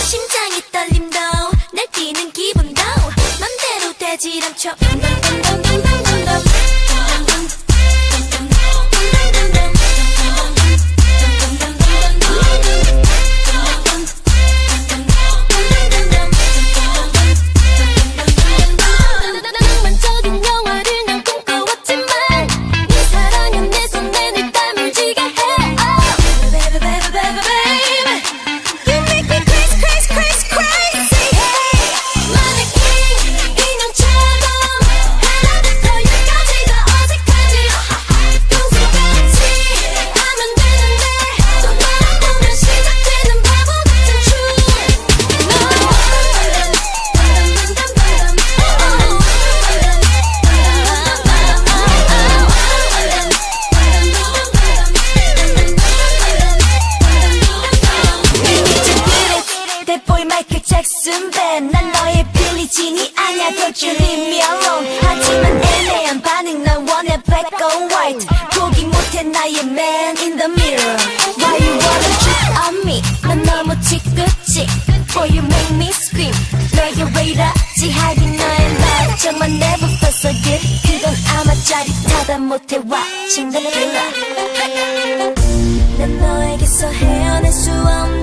심장이 떨림도 날 뛰는 기분도 맘대로 되질 않죠. 낭만적인 영화를 난 꿈꿔왔지만 네 사랑은 내 손에 늘 땀을 쥐게 해. Baby, baby, baby, baby, you make me crazy, crazy, crazy, crazy. 마네킹 인형처럼 하나부터 열까지 다 어색하지. 평소같이 하면 되는데 또 바라보면 시작되는 바보 같은 춤. 대보이 마이클 잭슨 밴. 난 너의 빌리진이 아냐. Don't you leave me alone. 하지만 애매한 반응 난 원해 black or white. 포기 못해 나의 man in the mirror. Why you wanna cheat on me. 난 너무 지긋지. Boy you make me scream. 너에게 왜 이러지. 하긴 너의 말 정말 never felt so good. 그건 아마 짜릿하다 못해 watching the thriller. 난 너에게서 헤어날 수 없는